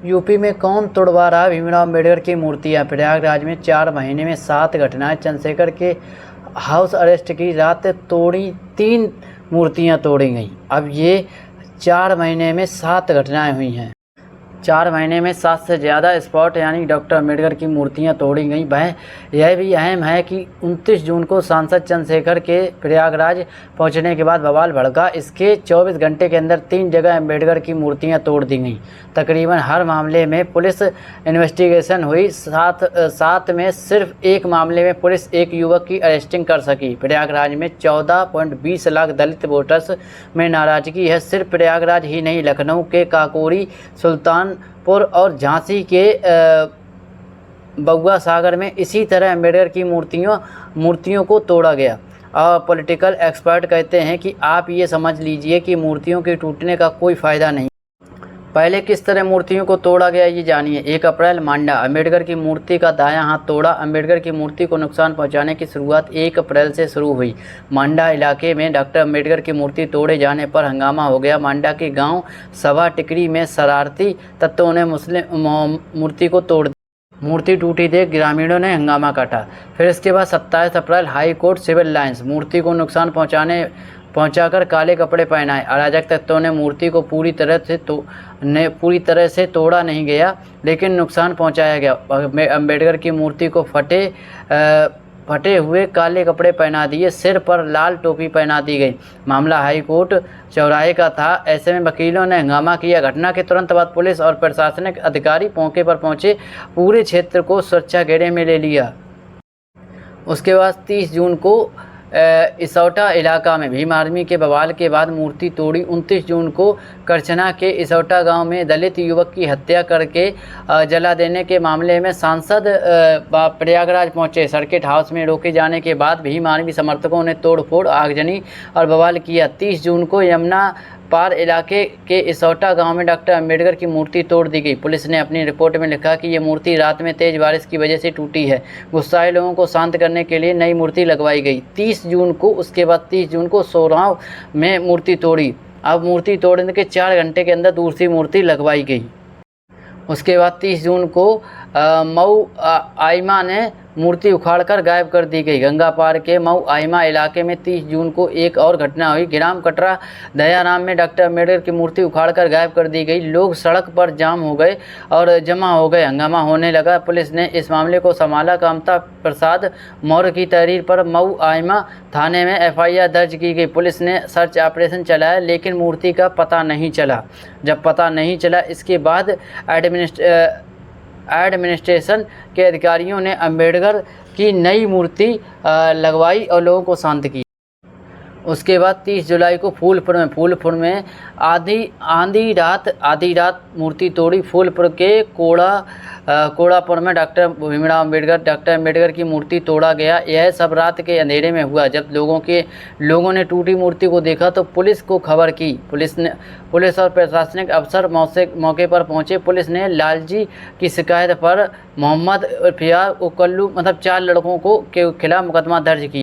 UP में कौन तोड़वा रहा भीमराव अम्बेडकर की मूर्तियां। प्रयागराज में 4 महीने में 7 घटनाएं। चंद्रशेखर के हाउस अरेस्ट की रात तोड़ी 3 मूर्तियां तोड़ी गईं। अब ये 4 महीने में 7 घटनाएं हुई हैं। 4 महीने में 7 से ज़्यादा स्पॉट यानी डॉक्टर अम्बेडकर की मूर्तियां तोड़ी गई। वह यह भी अहम है कि 29 जून को सांसद चंद्रशेखर के प्रयागराज पहुंचने के बाद बवाल भड़का। इसके 24 घंटे के अंदर 3 जगह अम्बेडकर की मूर्तियां तोड़ दी गईं। तकरीबन हर मामले में पुलिस इन्वेस्टिगेशन हुई। साथ में सिर्फ एक मामले में पुलिस एक युवक की अरेस्टिंग कर सकी। प्रयागराज में 14.20 लाख दलित वोटर्स में नाराजगी है। सिर्फ प्रयागराज ही नहीं, लखनऊ के काकोरी, सुल्तानपुर और झांसी के बउआ सागर में इसी तरह अम्बेडकर की मूर्तियों को तोड़ा गया। और पॉलिटिकल एक्सपर्ट कहते हैं कि आप ये समझ लीजिए कि मूर्तियों के टूटने का कोई फ़ायदा नहीं। पहले किस तरह मूर्तियों को तोड़ा गया ये जानिए। 1 अप्रैल मांडा, अम्बेडकर की मूर्ति का दायां हाथ तोड़ा। अम्बेडकर की मूर्ति को नुकसान पहुंचाने की शुरुआत 1 अप्रैल से शुरू हुई। मांडा इलाके में डॉक्टर अम्बेडकर की मूर्ति तोड़े जाने पर हंगामा हो गया। मांडा के गांव सभा टिकरी में शरारती तत्वों ने मूर्ति को तोड़ दिया। मूर्ति टूटी देख ग्रामीणों ने हंगामा काटा। फिर इसके बाद 27 अप्रैल हाई कोर्ट सिविल लाइन्स, मूर्ति को नुकसान पहुंचाकर काले कपड़े पहनाए। अराजक तत्वों ने मूर्ति को पूरी तरह से तोड़ा नहीं गया, लेकिन नुकसान पहुंचाया गया। अम्बेडकर की मूर्ति को फटे हुए काले कपड़े पहना दिए, सिर पर लाल टोपी पहना दी गई। मामला हाई कोर्ट चौराहे का था। ऐसे में वकीलों ने हंगामा किया। घटना के तुरंत बाद पुलिस और प्रशासनिक अधिकारी मौके पर पहुंचे, पूरे क्षेत्र को सुरक्षा घेरे में ले लिया। उसके बाद 30 जून को इसौटा इलाका में भीम आर्मी के बवाल के बाद मूर्ति तोड़ी। 29 जून को करछना के इसौटा गांव में दलित युवक की हत्या करके जला देने के मामले में सांसद प्रयागराज पहुंचे। सर्किट हाउस में रोके जाने के बाद भीम आर्मी समर्थकों ने तोड़फोड़, आगजनी और बवाल किया। 30 जून को यमुना पार इलाके के इसौटा गांव में डॉक्टर अम्बेडकर की मूर्ति तोड़ दी गई। पुलिस ने अपनी रिपोर्ट में लिखा कि ये मूर्ति रात में तेज बारिश की वजह से टूटी है। गुस्साए लोगों को शांत करने के लिए नई मूर्ति लगवाई गई। 30 जून को उसके बाद 30 जून को सोराव में मूर्ति तोड़ी। अब मूर्ति तोड़ने के 4 घंटे के अंदर दूसरी मूर्ति लगवाई गई। उसके बाद 30 जून को मऊ आइमा ने मूर्ति उखाड़कर गायब कर दी गई। गंगा पार के मऊ आइमा इलाके में 30 जून को एक और घटना हुई। ग्राम कटरा दयाराम में डॉक्टर अम्बेडकर की मूर्ति उखाड़कर गायब कर दी गई। लोग सड़क पर जाम हो गए और जमा हो गए, हंगामा होने लगा। पुलिस ने इस मामले को संभाला। कामता प्रसाद मौर्य की तहरीर पर मऊ आइमा थाने में FIR दर्ज की गई। पुलिस ने सर्च ऑपरेशन चलाया, लेकिन मूर्ति का पता नहीं चला। जब पता नहीं चला, इसके बाद एडमिनिस्ट्रेशन के अधिकारियों ने अम्बेडकर की नई मूर्ति लगवाई और लोगों को शांत किया। उसके बाद 30 जुलाई को फूलपुर में आधी रात मूर्ति तोड़ी। फूलपुर के कोड़ापुर में डॉक्टर भीमराव अम्बेडकर की मूर्ति तोड़ा गया। यह सब रात के अंधेरे में हुआ। जब लोगों ने टूटी मूर्ति को देखा तो पुलिस को खबर की। पुलिस और प्रशासनिक अफसर मौके पर पहुंचे। पुलिस ने लालजी की शिकायत पर मोहम्मद फियाज उकल्लू 4 लड़कों के खिलाफ मुकदमा दर्ज किया।